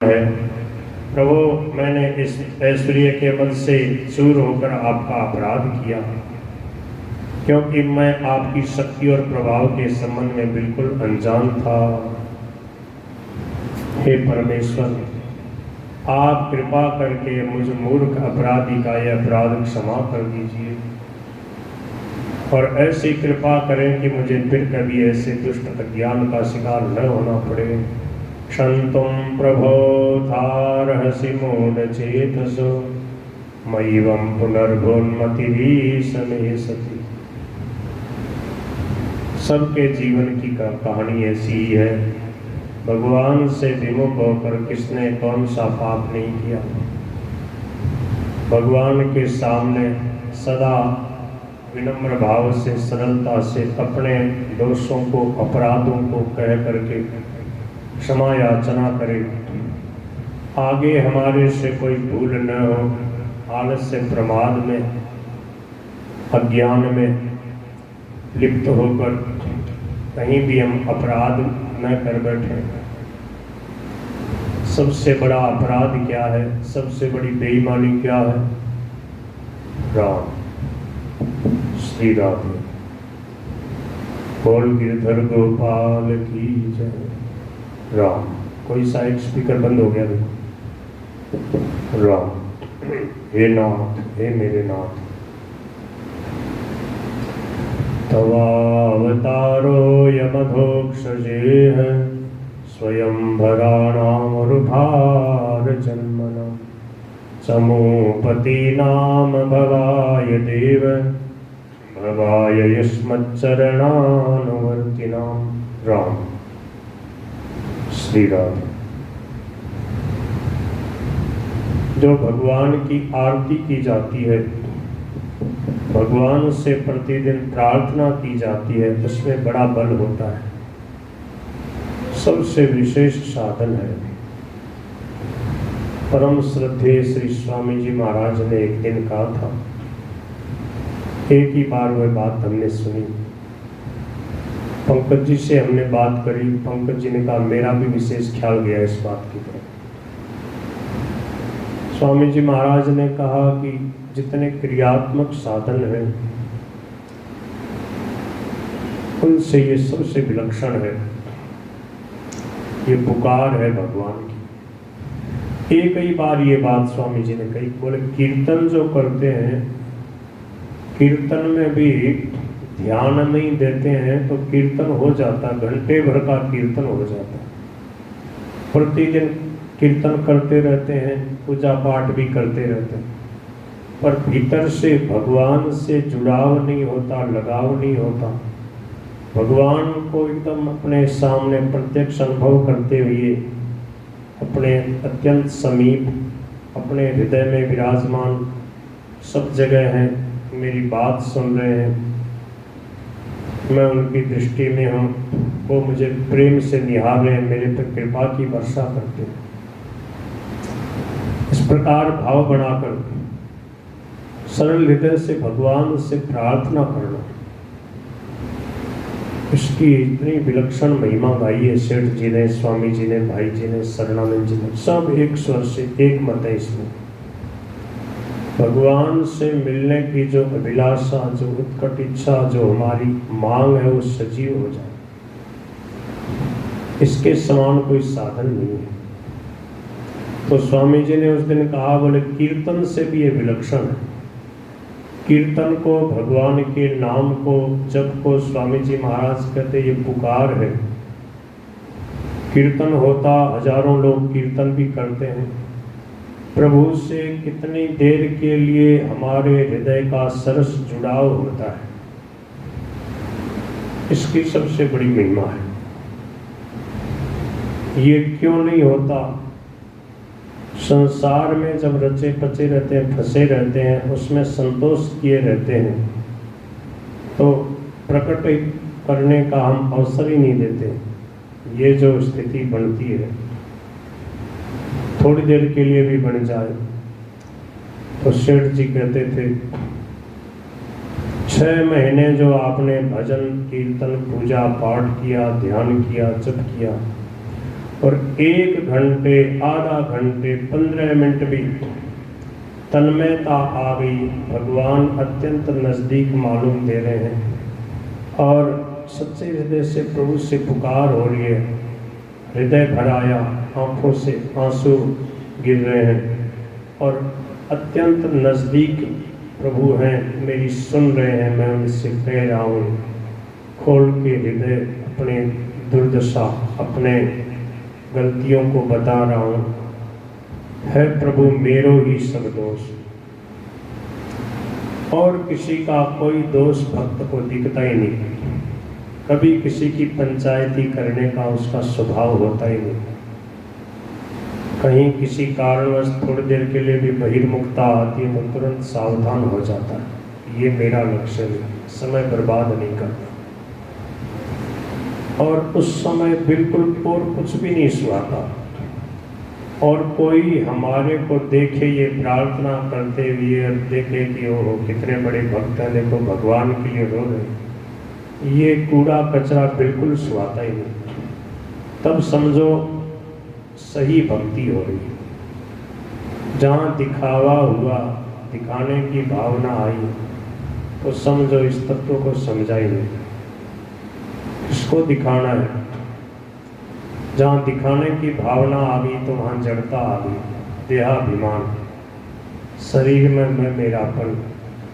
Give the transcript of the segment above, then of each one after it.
है। प्रभु, मैंने इस ऐश्वर्य के बल से चूर होकर आपका अपराध किया, क्योंकि मैं आपकी शक्ति और प्रभाव के संबंध में बिल्कुल अनजान था। हे परमेश्वर, आप कृपा करके मुझ मूर्ख अपराधी का यह अपराध क्षमा कर दीजिए और ऐसी कृपा करें कि मुझे फिर कभी ऐसे दुष्ट अज्ञान का शिकार न होना पड़े। क्षन्तुं प्रभो तारहसि मूढचेतसो मयिवं पुनर्भोन्मतिः सति। सबके जीवन की कहानी ऐसी ही है। भगवान से विमुख होकर किसने कौन सा पाप नहीं किया। भगवान के सामने सदा विनम्र भाव से, सरलता से अपने दोषों को, अपराधों को कह करके क्षमा याचना करें। आगे हमारे से कोई भूल न हो, आलस्य प्रमाद में, अज्ञान में लिप्त होकर कहीं भी हम अपराध न कर बैठे। सबसे बड़ा अपराध क्या है, सबसे बड़ी बेईमानी क्या है? राम, श्री राधे। बोल गिरधर गोपाल की जय। राम। कोई सा एक स्पीकर बंद हो गया देखो। राम। हे नाथ, हे मेरे नाथ, तवावतारो यमधोक्षजेह स्वयंभराणामरुभार जन्मना समूपतीनाम भवाय देव भवाय युष्मच्चरणानुवर्तिनाम। राम, श्री राम। जो भगवान की आरती की जाती है, भगवान से प्रतिदिन प्रार्थना की जाती है, उसमें बड़ा बल होता है, सबसे विशेष साधन है। परम श्रद्धेय श्री स्वामी जी महाराज ने एक दिन कहा था, एक ही बार वह बात हमने सुनी। पंकज जी से हमने बात करी, पंकज जी ने कहा मेरा भी विशेष ख्याल गया इस बात की तरफ। स्वामी जी महाराज ने कहा कि जितने क्रियात्मक साधन हैं उनसे ये सबसे विलक्षण है, ये पुकार है भगवान की। एक ही बार ये बात स्वामी जी ने कही, बोले कीर्तन जो करते हैं, कीर्तन में भी ध्यान नहीं देते हैं तो कीर्तन हो जाता, घंटे भर का कीर्तन हो जाता। प्रतिदिन कीर्तन करते रहते हैं, पूजा पाठ भी करते रहते हैं, पर भीतर से भगवान से जुड़ाव नहीं होता, लगाव नहीं होता। भगवान को एकदम अपने सामने प्रत्यक्ष अनुभव करते हुए, अपने अत्यंत समीप, अपने हृदय में विराजमान, सब जगह हैं, मेरी बात सुन रहे हैं, मैं उनकी दृष्टि में हूँ, वो मुझे प्रेम से निहार रहे हैं, मेरे पर कृपा की वर्षा करते हैं। इस प्रकार भाव बनाकर सरल हृदय से भगवान से प्रार्थना करना, इसकी इतनी विलक्षण महिमा गाई है सेठ जी ने, स्वामी जी ने, भाई जी ने, शरणानंद जी ने, सब एक स्वर से एक मत है इसमें। भगवान से मिलने की जो अभिलाषा, जो उत्कट इच्छा, जो हमारी मांग है, वो सजीव हो जाए, इसके समान कोई साधन नहीं है। तो स्वामी जी ने उस दिन कहा, बोले कीर्तन से भी ये विलक्षण है। कीर्तन को, भगवान के नाम को, जप को स्वामी जी महाराज कहते ये पुकार है। कीर्तन होता, हजारों लोग कीर्तन भी करते हैं, प्रभु से कितनी देर के लिए हमारे हृदय का सरस जुड़ाव होता है, इसकी सबसे बड़ी महिमा है। ये क्यों नहीं होता? संसार में जब रचे पचे रहते हैं, फंसे रहते हैं, उसमें संतोष किए रहते हैं, तो प्रकट करने का हम अवसर ही नहीं देते। ये जो स्थिति बनती है, थोड़ी देर के लिए भी बन जाए, तो सेठ जी कहते थे 6 महीने जो आपने भजन कीर्तन पूजा पाठ किया, ध्यान किया, जप किया, और 1 घंटे, आधा घंटे, 15 मिनट भी तन्मयता आ गई, भगवान अत्यंत नज़दीक मालूम दे रहे हैं और सच्चे हृदय से प्रभु से पुकार हो रही है, हृदय भर आया, आँखों से आंसू गिर रहे हैं और अत्यंत नज़दीक प्रभु हैं, मेरी सुन रहे हैं। मैं उनसे कह रहा हूँ, खोल के हृदय अपने दुर्दशा, अपने गलतियों को बता रहा हूँ, है प्रभु मेरो ही सब दोष। और किसी का कोई दोष भक्त को दिखता ही नहीं, कभी किसी की पंचायती करने का उसका स्वभाव होता ही नहीं। कहीं किसी कारणवश थोड़ी देर के लिए भी बहिर्मुखता आती है तो तुरंत सावधान हो जाता है, ये मेरा लक्ष्य नहीं, समय बर्बाद नहीं करना। और उस समय बिल्कुल और कुछ भी नहीं सुहाता, और कोई हमारे को देखे ये प्रार्थना करते हुए और देखे कि ओहो कितने बड़े भक्त हैं, देखो भगवान के लिए रो रहे, ये कूड़ा कचरा बिल्कुल सुहाता ही नहीं। तब समझो सही भक्ति हो रही है। जहाँ दिखावा हुआ, दिखाने की भावना आई, तो समझो इस तत्व को समझा ही नहीं। किसको दिखाना है? जहाँ दिखाने की भावना आ गई तो वहाँ जड़ता आ गई, देहाभिमान, शरीर में मैं मेरापन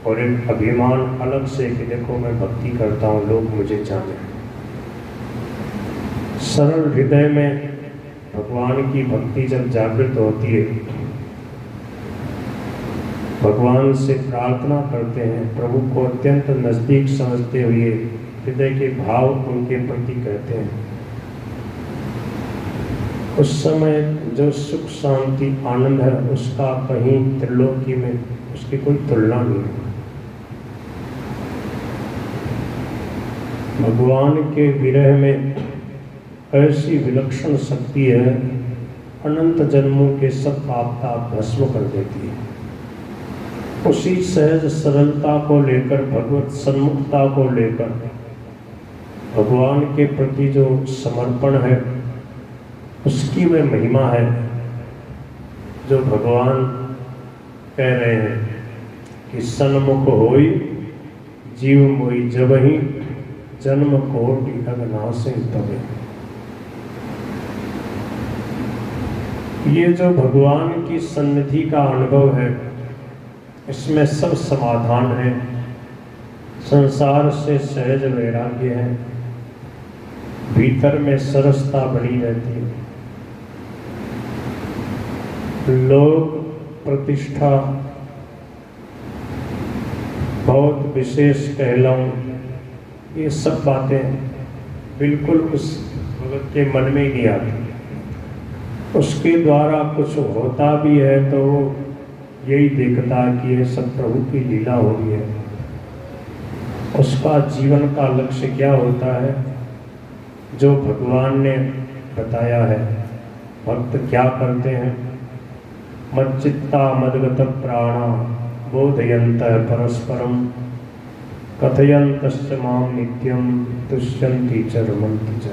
और एक अभिमान अलग से कि देखो मैं भक्ति करता हूँ, लोग मुझे जाने। सरल हृदय में भगवान की भक्ति जब जागृत होती है, भगवान से प्रार्थना करते हैं, प्रभु को अत्यंत नज़दीक समझते हुए हृदय के भाव उनके प्रति कहते हैं, उस समय जो सुख शांति आनंद है उसका कहीं त्रिलोकी में उसकी कोई तुलना नहीं है। भगवान के विरह में ऐसी विलक्षण शक्ति है, अनंत जन्मों के सब पाप ताप भस्म कर देती है। उसी सहज सरलता को लेकर, भगवत सन्मुखता को लेकर, भगवान के प्रति जो समर्पण है उसकी वह महिमा है जो भगवान कह रहे हैं कि सन्मुख होई जीव मोई जबहि जन्म कोटि अगनासिं तबहि। ये जो भगवान की सन्निधि का अनुभव है, इसमें सब समाधान है, संसार से सहज वैराग्य है, भीतर में सरसता बनी रहती है। लोक प्रतिष्ठा, बहुत विशेष कहलाऊं, ये सब बातें बिल्कुल उस भगत के मन में नहीं आती। उसके द्वारा कुछ होता भी है तो यही देखता कि ये सब प्रभु की लीला हो रही है। उसका जीवन का लक्ष्य क्या होता है जो भगवान ने बताया है। भक्त क्या करते हैं? मच्चित्ता मदगत प्राणा बोधयन्तः परस्परम कथयन्तश्च माम नित्यम तुष्यन्ति च रमन्ति च।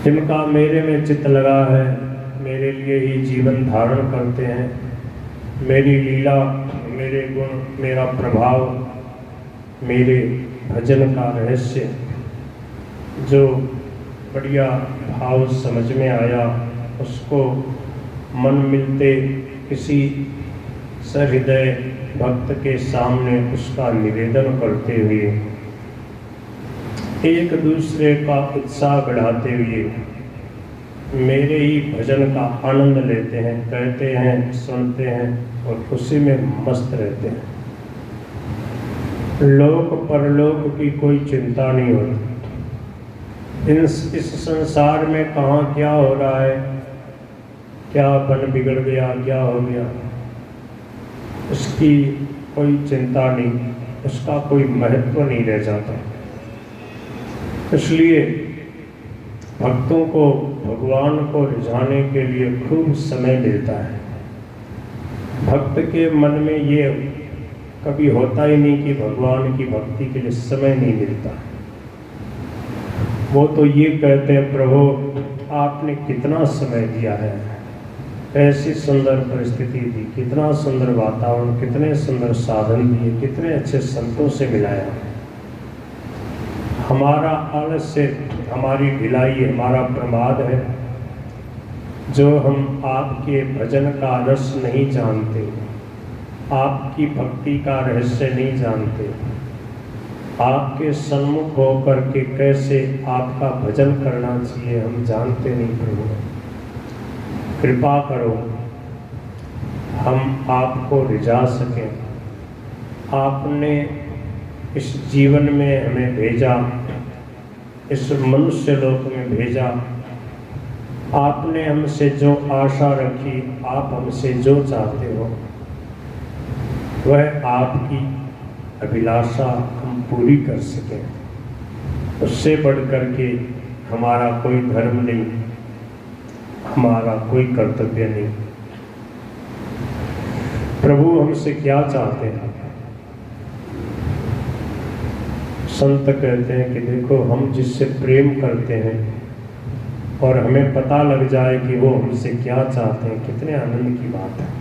जिनका मेरे में चित्त लगा है, मेरे लिए ही जीवन धारण करते हैं, मेरी लीला, मेरे गुण, मेरा प्रभाव, मेरे भजन का रहस्य जो बढ़िया भाव समझ में आया, उसको मन मिलते किसी सहृदय भक्त के सामने उसका निवेदन करते हुए, एक दूसरे का उत्साह बढ़ाते हुए मेरे ही भजन का आनंद लेते हैं, कहते हैं, सुनते हैं और उसी में मस्त रहते हैं। लोक परलोक की कोई चिंता नहीं होती। इस संसार में कहाँ क्या हो रहा है, क्या बन बिगड़ गया, क्या हो गया, उसकी कोई चिंता नहीं, उसका कोई महत्व नहीं रह जाता। इसलिए भक्तों को भगवान को रिझाने के लिए खूब समय मिलता है। भक्त के मन में ये कभी होता ही नहीं कि भगवान की भक्ति के लिए समय नहीं मिलता। वो तो ये कहते हैं, प्रभु आपने कितना समय दिया है, ऐसी सुंदर परिस्थिति दी, कितना सुंदर वातावरण, कितने सुंदर साधन दिए, कितने अच्छे संतों से मिलाया। हमारा आलस्य, हमारी ढिलाई, हमारा प्रमाद है जो हम आपके भजन का रस नहीं जानते, आपकी भक्ति का रहस्य नहीं जानते, आपके सन्मुख होकर के कैसे आपका भजन करना चाहिए हम जानते नहीं। प्रभु कृपा करो, हम आपको रिझा सकें। आपने इस जीवन में हमें भेजा, इस मनुष्य लोक में भेजा, आपने हमसे जो आशा रखी, आप हमसे जो चाहते हो, वह आपकी अभिलाषा हम पूरी कर सकें। उससे बढ़कर के हमारा कोई धर्म नहीं, हमारा कोई कर्तव्य नहीं। प्रभु हमसे क्या चाहते हैं? संत कहते हैं कि देखो, हम जिससे प्रेम करते हैं और हमें पता लग जाए कि वो हमसे क्या चाहते हैं, कितने आनंद की बात है।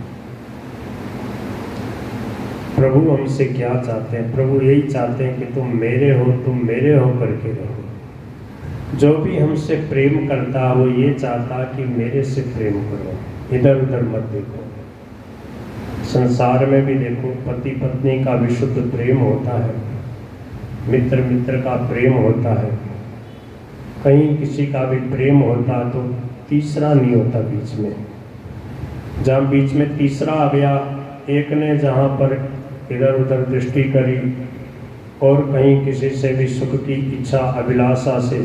प्रभु हमसे क्या चाहते हैं? प्रभु यही चाहते हैं कि तुम मेरे हो, तुम मेरे हो करके रहो। जो भी हमसे प्रेम करता वो ये चाहता कि मेरे से प्रेम करो, इधर उधर मत देखो। संसार में भी देखो, पति पत्नी का विशुद्ध प्रेम होता है, मित्र मित्र का प्रेम होता है, कहीं किसी का भी प्रेम होता तो तीसरा नहीं होता बीच में। जहाँ बीच में तीसरा आ गया, एक ने जहाँ पर इधर उधर दृष्टि करी और कहीं किसी से भी सुख की इच्छा अभिलाषा से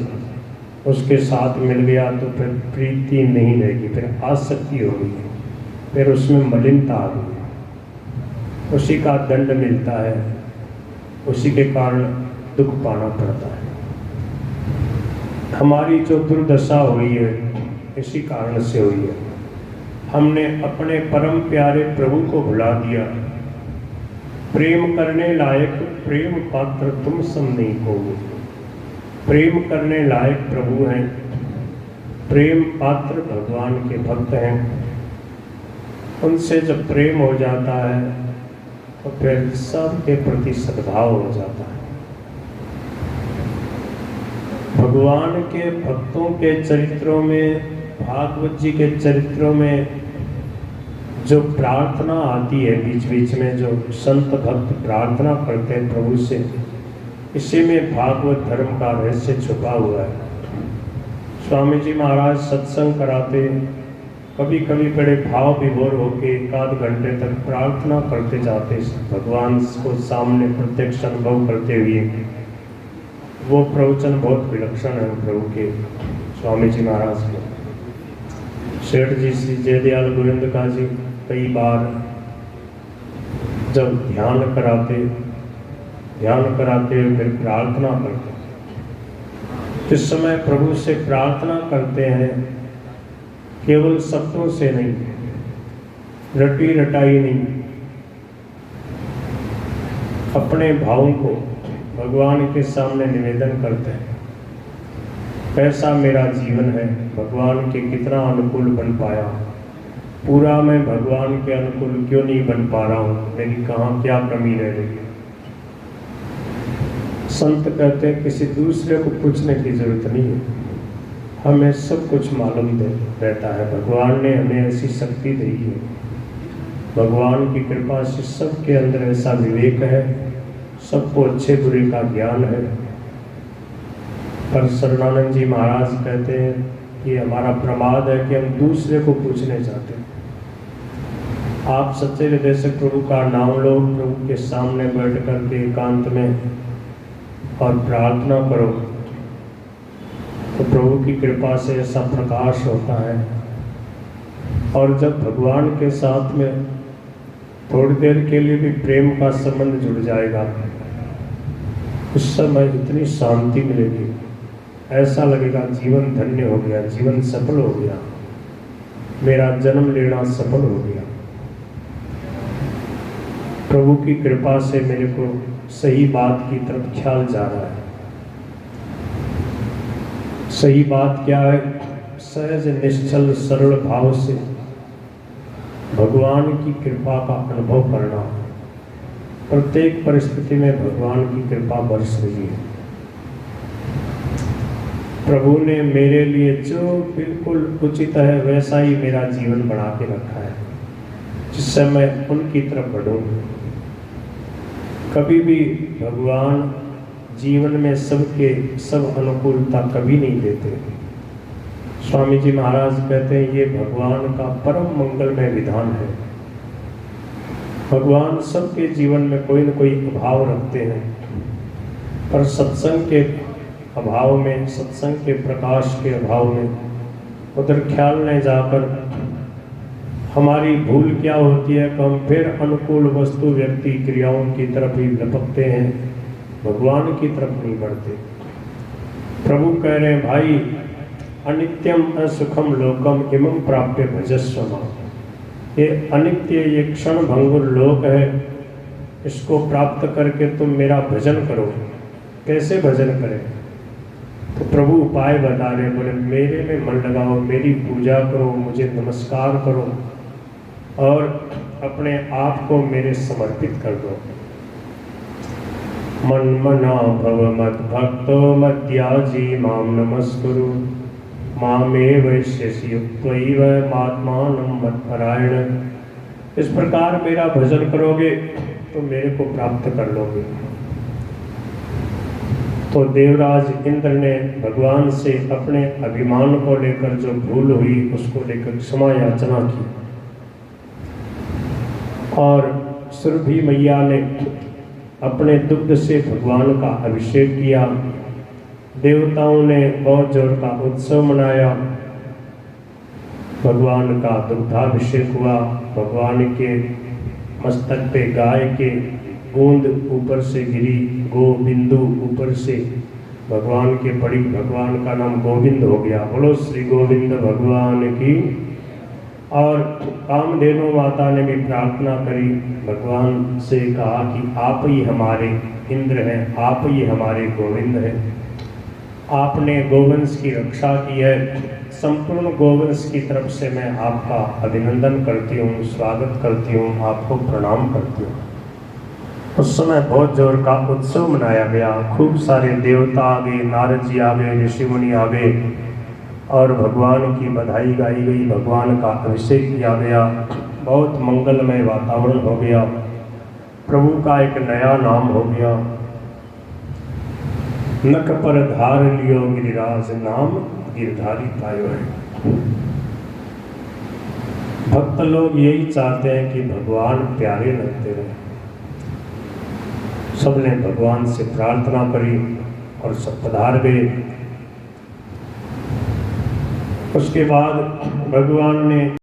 उसके साथ मिल गया, तो फिर प्रीति नहीं रहेगी, फिर आसक्ति होगी, फिर उसमें मलिनता आ गई, उसी का दंड मिलता है, उसी के कारण दुख पाना पड़ता है। हमारी जो दुर्दशा हुई है इसी कारण से हुई है। हमने अपने परम प्यारे प्रभु को भुला दिया। प्रेम करने लायक प्रेम पात्र तुम सम नहीं को। प्रेम करने लायक प्रभु हैं, प्रेम पात्र भगवान के भक्त हैं। उनसे जब प्रेम हो जाता है तो फिर सबके प्रति सद्भाव हो जाता है। भगवान के भक्तों के चरित्रों में, भागवत जी के चरित्रों में जो प्रार्थना आती है, बीच बीच में जो संत भक्त प्रार्थना करते हैं प्रभु से, इसी में भागवत धर्म का रहस्य छुपा हुआ है। स्वामी जी महाराज सत्संग कराते, कभी कभी बड़े भाव विभोर होकर एक आध घंटे तक प्रार्थना करते जाते, भगवान को सामने प्रत्यक्ष अनुभव करते हुए। वो प्रवचन बहुत विलक्षण है प्रभु के, स्वामी जी महाराज के। सेठ जी श्री जयदयाल गोविंद का जी कई बार जब ध्यान कराते फिर प्रार्थना करते, इस समय प्रभु से प्रार्थना करते हैं, केवल शब्दों से नहीं, रटी रटाई नहीं, अपने भावों को भगवान के सामने निवेदन करते हैं। कैसा मेरा जीवन है, भगवान के कितना अनुकूल बन पाया, पूरा मैं भगवान के अनुकूल क्यों नहीं बन पा रहा हूँ, मेरी कहाँ क्या कमी रह रही है। संत कहते हैं किसी दूसरे को पूछने की जरूरत नहीं है, हमें सब कुछ मालूम रहता है। भगवान ने हमें ऐसी शक्ति दी है, भगवान की कृपा से सबके अंदर ऐसा विवेक है, सबको अच्छे बुरे का ज्ञान है। पर शरणानंद जी महाराज कहते हैं कि हमारा प्रमाद है कि हम दूसरे को पूछने चाहते हैं। आप सच्चे हृदय से प्रभु का नाम लो, प्रभु के सामने बैठ कर के एकांत में और प्रार्थना करो, तो प्रभु की कृपा से ऐसा प्रकाश होता है। और जब भगवान के साथ में थोड़ी देर के लिए भी प्रेम का संबंध जुड़ जाएगा, उस समय इतनी शांति मिलेगी, ऐसा लगेगा जीवन धन्य हो गया, जीवन सफल हो गया, मेरा जन्म लेना सफल हो गया। प्रभु की कृपा से मेरे को सही बात की तरफ ख्याल जा रहा है। सही बात क्या है? सहज निश्चल सरल भाव से भगवान की कृपा का अनुभव करना। प्रत्येक परिस्थिति में भगवान की कृपा बरस रही है। प्रभु ने मेरे लिए जो बिल्कुल उचित है वैसा ही मेरा जीवन बना के रखा है, जिससे मैं उनकी तरफ बढ़ूं। कभी भी भगवान जीवन में सब अनुकूलता कभी नहीं देते। स्वामी जी महाराज कहते हैं ये भगवान का परम मंगलमय विधान है। भगवान सबके जीवन में कोई न कोई अभाव रखते हैं, पर सत्संग के अभाव में, सत्संग के प्रकाश के अभाव में उधर ख्याल नहीं जाकर हमारी भूल क्या होती है कि हम फिर अनुकूल वस्तु व्यक्ति क्रियाओं की तरफ ही लपकते हैं, भगवान की तरफ नहीं बढ़ते। प्रभु कह रहे हैं भाई, अनित्यम असुखम लोकम इमं प्राप्य भजस्व मां। ये अनित्य, ये क्षण भंगुर लोक है, इसको प्राप्त करके तुम मेरा भजन करो। कैसे भजन करें? तो प्रभु उपाय बता रहे, बोले मेरे में मन लगाओ, मेरी पूजा करो, मुझे नमस्कार करो और अपने आप को मेरे समर्पित कर दो। मन मना भव मत भक्तो मद्याजी माम नमस्कुरु मामेव वैश्यसि युक्त्वैव मात्मानं मत्परायण। इस प्रकार मेरा भजन करोगे तो मेरे को प्राप्त कर लोगे। तो देवराज इंद्र ने भगवान से अपने अभिमान को लेकर जो भूल हुई उसको लेकर क्षमा याचना की, और सुरभि मैया ने अपने दुग्ध से भगवान का अभिषेक किया। देवताओं ने बहुत जोर का उत्सव मनाया। भगवान का दुग्धाभिषेक हुआ। भगवान के मस्तक पे गाय के बूंद ऊपर से गिरी, गोबिंदु ऊपर से भगवान के पड़ी। भगवान का नाम गोविंद हो गया। बोलो श्री गोविंद भगवान की। और कामधेनु माता ने भी प्रार्थना करी, भगवान से कहा कि आप ही हमारे इंद्र हैं, आप ही हमारे गोविंद हैं। आपने गोवंश की रक्षा की है। संपूर्ण गोवंश की तरफ से मैं आपका अभिनंदन करती हूँ, स्वागत करती हूँ, आपको प्रणाम करती हूँ। उस समय बहुत जोर का उत्सव मनाया गया। खूब सारे देवता आ गए, नारद जी आ गए, ऋषि मुनि आ गए और भगवान की बधाई गाई गई, भगवान का अभिषेक किया गया। बहुत मंगलमय वातावरण हो गया। प्रभु का एक नया नाम हो गया। नक पर धार लियो गिरिराज, नाम गिरधारी पायो है। भक्त लोग यही चाहते हैं कि भगवान प्यारे लगते रहे। सबने भगवान से प्रार्थना करी और सब पधार गए। उसके बाद भगवान ने